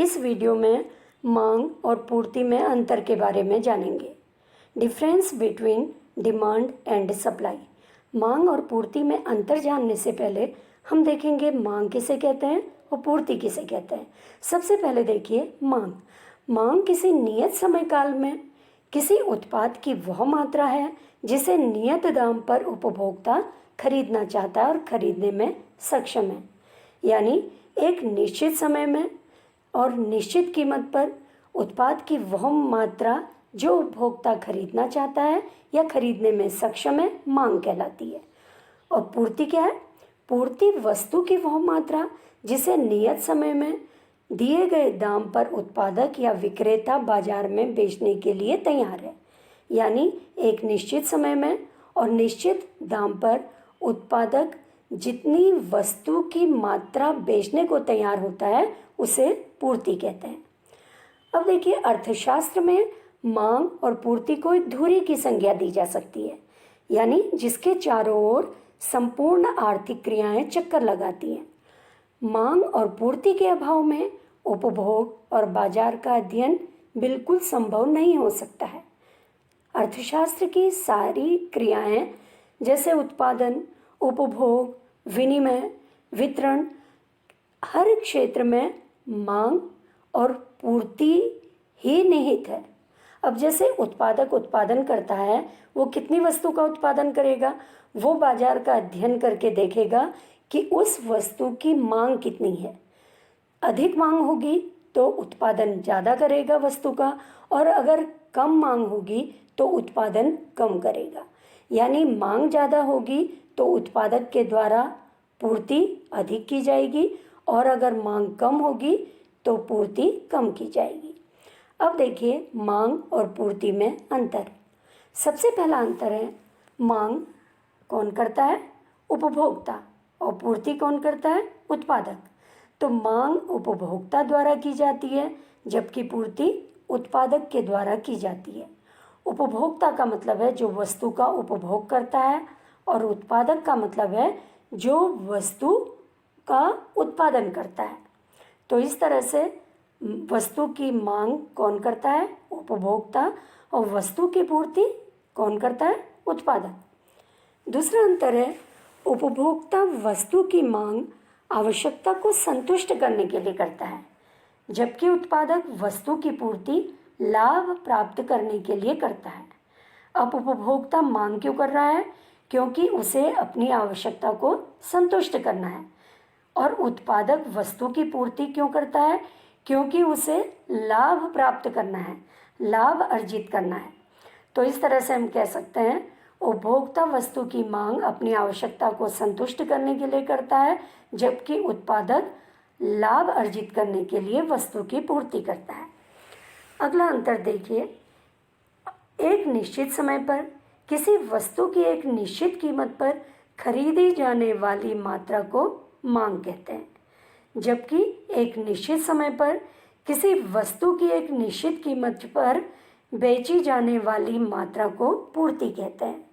इस वीडियो में मांग और पूर्ति में अंतर के बारे में जानेंगे। Difference between demand and supply. मांग और पूर्ति में अंतर जानने से पहले हम देखेंगे मांग किसे कहते हैं और पूर्ति किसे कहते हैं। सबसे पहले देखिए मांग। मांग किसी नियत समय काल में किसी उत्पाद की वह मात्रा है जिसे नियत दाम पर उपभोक्ता खरीदना चाहता है और खरीदने में सक्षम है। यानी एक निश्चित समय में और निश्चित कीमत पर उत्पाद की वह मात्रा जो उपभोक्ता खरीदना चाहता है या खरीदने में सक्षम है, मांग कहलाती है। और पूर्ति क्या है? पूर्ति वस्तु की वह मात्रा जिसे नियत समय में दिए गए दाम पर उत्पादक या विक्रेता बाजार में बेचने के लिए तैयार है। यानी एक निश्चित समय में और निश्चित दाम पर उत्पादक जितनी वस्तु की मात्रा बेचने को तैयार होता है उसे पूर्ति कहते हैं। अब देखिए, अर्थशास्त्र में मांग और पूर्ति को एक धुरी की संज्ञा दी जा सकती है, यानी जिसके चारों ओर संपूर्ण आर्थिक क्रियाएं चक्कर लगाती हैं। मांग और पूर्ति के अभाव में उपभोग और बाजार का अध्ययन बिल्कुल संभव नहीं हो सकता है। अर्थशास्त्र की सारी क्रियाएं जैसे उत्पादन, उपभोग, विनिमय, वितरण, हर क्षेत्र में मांग और पूर्ति ही निहित है। अब जैसे उत्पादक उत्पादन करता है, वो कितनी वस्तु का उत्पादन करेगा? वो बाजार का अध्ययन करके देखेगा कि उस वस्तु की मांग कितनी है। अधिक मांग होगी तो उत्पादन ज़्यादा करेगा वस्तु का, और अगर कम मांग होगी तो उत्पादन कम करेगा। यानी मांग ज़्यादा होगी तो उत्पादक के द्वारा पूर्ति अधिक की जाएगी, और अगर मांग कम होगी तो पूर्ति कम की जाएगी। अब देखिए मांग और पूर्ति में अंतर। सबसे पहला अंतर है, मांग कौन करता है? उपभोक्ता। और पूर्ति कौन करता है? उत्पादक। तो मांग उपभोक्ता द्वारा की जाती है, जबकि पूर्ति उत्पादक के द्वारा की जाती है। उपभोक्ता का मतलब है जो वस्तु का उपभोग करता है, और उत्पादक का मतलब है जो वस्तु का उत्पादन करता है। तो इस तरह से वस्तु की मांग कौन करता है? उपभोक्ता। और वस्तु की पूर्ति कौन करता है? उत्पादक। दूसरा अंतर है, उपभोक्ता वस्तु की मांग आवश्यकता को संतुष्ट करने के लिए करता है, जबकि उत्पादक वस्तु की पूर्ति लाभ प्राप्त करने के लिए करता है। अब उपभोक्ता मांग क्यों कर रहा है? क्योंकि उसे अपनी आवश्यकता को संतुष्ट करना है। और उत्पादक वस्तु की पूर्ति क्यों करता है? क्योंकि उसे लाभ प्राप्त करना है, लाभ अर्जित करना है। तो इस तरह से हम कह सकते हैं, उपभोक्ता वस्तु की मांग अपनी आवश्यकता को संतुष्ट करने के लिए करता है, जबकि उत्पादक लाभ अर्जित करने के लिए वस्तु की पूर्ति करता है। अगला अंतर देखिए, एक निश्चित समय पर किसी वस्तु की एक निश्चित कीमत पर खरीदी जाने वाली मात्रा को मांग कहते हैं, जबकि एक निश्चित समय पर किसी वस्तु की एक निश्चित कीमत पर बेची जाने वाली मात्रा को पूर्ति कहते हैं।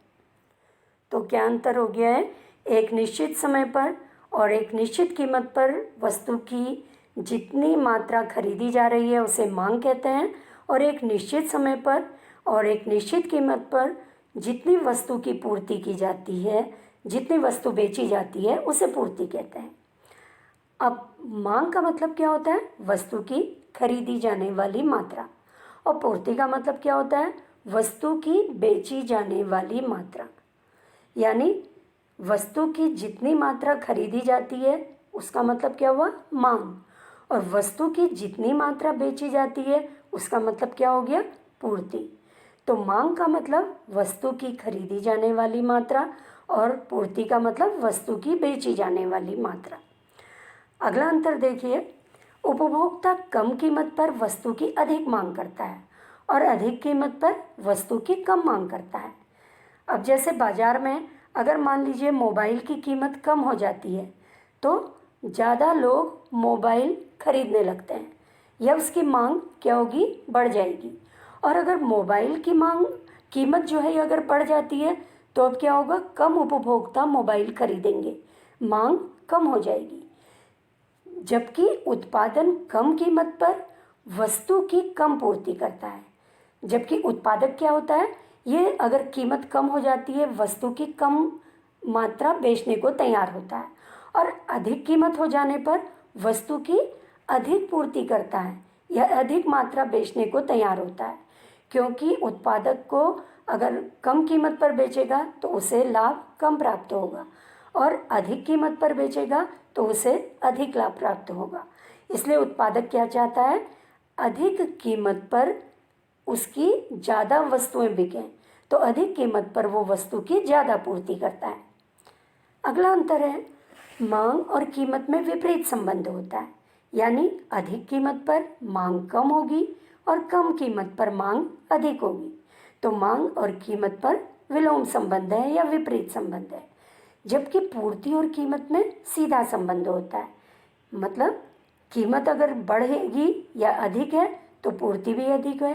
तो क्या अंतर हो गया है? एक निश्चित समय पर और एक निश्चित कीमत पर वस्तु की जितनी मात्रा खरीदी जा रही है उसे मांग कहते हैं, और एक निश्चित समय पर और एक निश्चित कीमत पर जितनी वस्तु की पूर्ति की जाती है, जितनी वस्तु बेची जाती है, उसे पूर्ति कहते हैं। अब मांग का मतलब क्या होता है? वस्तु की खरीदी जाने वाली मात्रा। और पूर्ति का मतलब क्या होता है? वस्तु की बेची जाने वाली मात्रा। यानी वस्तु की जितनी मात्रा खरीदी जाती है उसका मतलब क्या हुआ? मांग। और वस्तु की जितनी मात्रा बेची जाती है उसका मतलब क्या हो गया? पूर्ति। तो मांग का मतलब वस्तु की खरीदी जाने वाली मात्रा, और पूर्ति का मतलब वस्तु की बेची जाने वाली मात्रा। अगला अंतर देखिए, उपभोक्ता कम कीमत पर वस्तु की अधिक मांग करता है और अधिक कीमत पर वस्तु की कम मांग करता है। अब जैसे बाजार में अगर मान लीजिए मोबाइल की कीमत कम हो जाती है तो ज़्यादा लोग मोबाइल खरीदने लगते हैं, या उसकी मांग क्या होगी? बढ़ जाएगी। और अगर मोबाइल की कीमत जो है अगर बढ़ जाती है तो अब क्या होगा? कम उपभोक्ता मोबाइल खरीदेंगे, मांग कम हो जाएगी। जबकि उत्पादन कम कीमत पर वस्तु की कम पूर्ति करता है। जबकि उत्पादक क्या होता है, ये अगर कीमत कम हो जाती है वस्तु की कम मात्रा बेचने को तैयार होता है, और अधिक कीमत हो जाने पर वस्तु की अधिक पूर्ति करता है या अधिक मात्रा बेचने को तैयार होता है। क्योंकि उत्पादक को अगर कम कीमत पर बेचेगा तो उसे लाभ कम प्राप्त होगा, और अधिक कीमत पर बेचेगा तो उसे अधिक लाभ प्राप्त होगा। इसलिए उत्पादक क्या चाहता है, अधिक कीमत पर उसकी ज़्यादा वस्तुएं बिकें, तो अधिक कीमत पर वो वस्तु की ज़्यादा पूर्ति करता है। अगला अंतर है, मांग और कीमत में विपरीत संबंध होता है, यानी अधिक कीमत पर मांग कम होगी और कम कीमत पर मांग अधिक होगी। तो मांग और कीमत पर विलोम संबंध है या विपरीत संबंध है। जबकि पूर्ति और कीमत में सीधा संबंध होता है, मतलब कीमत अगर बढ़ेगी या अधिक है तो पूर्ति भी अधिक है,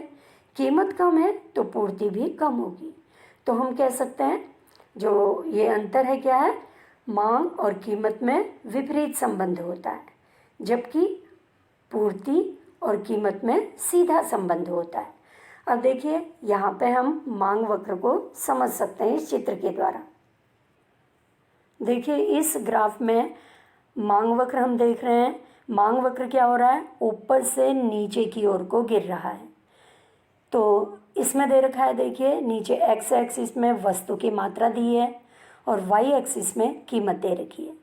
कीमत कम है तो पूर्ति भी कम होगी। तो हम कह सकते हैं जो ये अंतर है क्या है, मांग और कीमत में विपरीत संबंध होता है, जबकि पूर्ति और कीमत में सीधा संबंध होता है। अब देखिए यहाँ पे हम मांग वक्र को समझ सकते हैं इस चित्र के द्वारा। देखिए इस ग्राफ में मांग वक्र हम देख रहे हैं। मांग वक्र क्या हो रहा है, ऊपर से नीचे की ओर को गिर रहा है। तो इसमें दे रखा है, देखिए नीचे एक्स एक्सिस में वस्तु की मात्रा दी है और वाई एक्सिस में कीमत दे रखी है।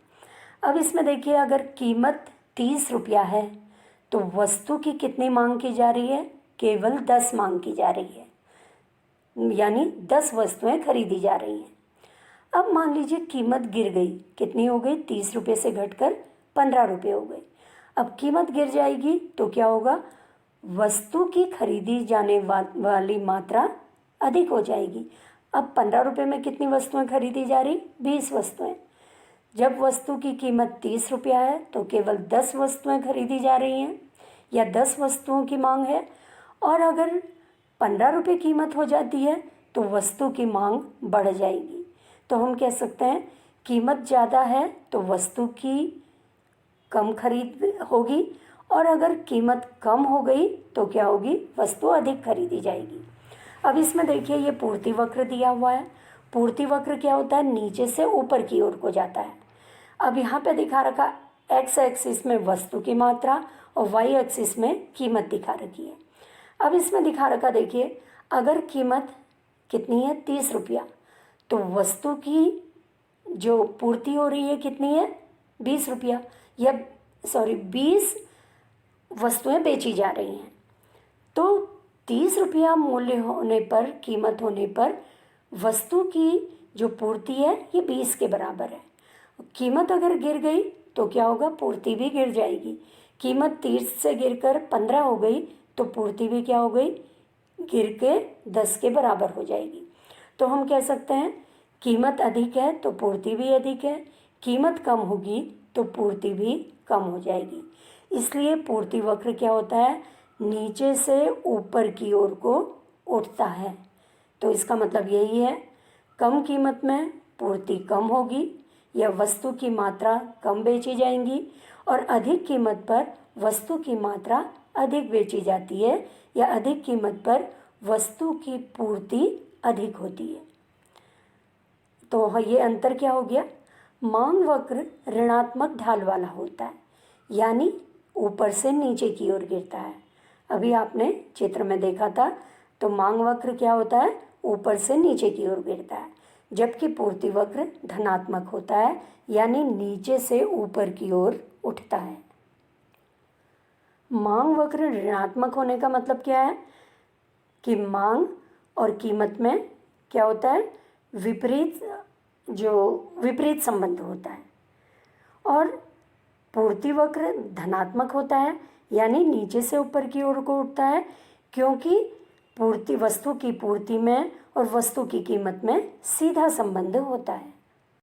अब इसमें देखिए अगर कीमत 30 रुपया है तो वस्तु की कितनी मांग की जा रही है, केवल 10 मांग की जा रही है, यानी 10 वस्तुएं खरीदी जा रही हैं। अब मान लीजिए कीमत गिर गई, कितनी हो गई, 30 रुपये से घटकर 15 रुपये हो गई। अब कीमत गिर जाएगी तो क्या होगा, वस्तु की खरीदी जाने वाली मात्रा अधिक हो जाएगी। अब 15 रुपये में कितनी वस्तुएं खरीदी जा रही, 20 वस्तुएं। जब वस्तु की कीमत 30 रुपया है तो केवल 10 वस्तुएं खरीदी जा रही हैं या 10 वस्तुओं की मांग है, और अगर 15 रुपये कीमत हो जाती है तो वस्तु की मांग बढ़ जाएगी। तो हम कह सकते हैं कीमत ज़्यादा है तो वस्तु की कम खरीद होगी, और अगर कीमत कम हो गई तो क्या होगी, वस्तु अधिक खरीदी जाएगी। अब इसमें देखिए ये पूर्ति वक्र दिया हुआ है। पूर्ति वक्र क्या होता है, नीचे से ऊपर की ओर को जाता है। अब यहाँ पे दिखा रखा एक्स एक्सिस में वस्तु की मात्रा और वाई एक्सिस में कीमत दिखा रखी है। अब इसमें दिखा रखा देखिए अगर कीमत कितनी है, 30 रुपया, तो वस्तु की जो पूर्ति हो रही है कितनी है, 20 रुपया, या 20 वस्तुएं बेची जा रही हैं। तो 30 रुपया मूल्य होने पर, कीमत होने पर वस्तु की जो पूर्ति है ये 20 के बराबर है। कीमत अगर गिर गई तो क्या होगा, पूर्ति भी गिर जाएगी। कीमत 30 से गिरकर 15 हो गई तो पूर्ति भी क्या हो गई, गिर के 10 के बराबर हो जाएगी। तो हम कह सकते हैं कीमत अधिक है तो पूर्ति भी अधिक है, कीमत कम होगी तो पूर्ति भी कम हो जाएगी। इसलिए पूर्ति वक्र क्या होता है, नीचे से ऊपर की ओर को उठता है। तो इसका मतलब यही है, कम कीमत में पूर्ति कम होगी या वस्तु की मात्रा कम बेची जाएंगी, और अधिक कीमत पर वस्तु की मात्रा अधिक बेची जाती है, या अधिक कीमत पर वस्तु की पूर्ति अधिक होती है। तो ये अंतर क्या हो गया, मांग वक्र ऋणात्मक ढाल वाला होता है, यानी ऊपर से नीचे की ओर गिरता है। अभी आपने चित्र में देखा था, तो मांग वक्र क्या होता है, ऊपर से नीचे की ओर गिरता है, जबकि पूर्ति वक्र धनात्मक होता है, यानी नीचे से ऊपर की ओर उठता है। मांग वक्र ऋणात्मक होने का मतलब क्या है कि मांग और कीमत में क्या होता है, विपरीत संबंध होता है, और पूर्ति वक्र धनात्मक होता है, यानी नीचे से ऊपर की ओर को उठता है, क्योंकि वस्तु की पूर्ति में और वस्तु की कीमत में सीधा संबंध होता है।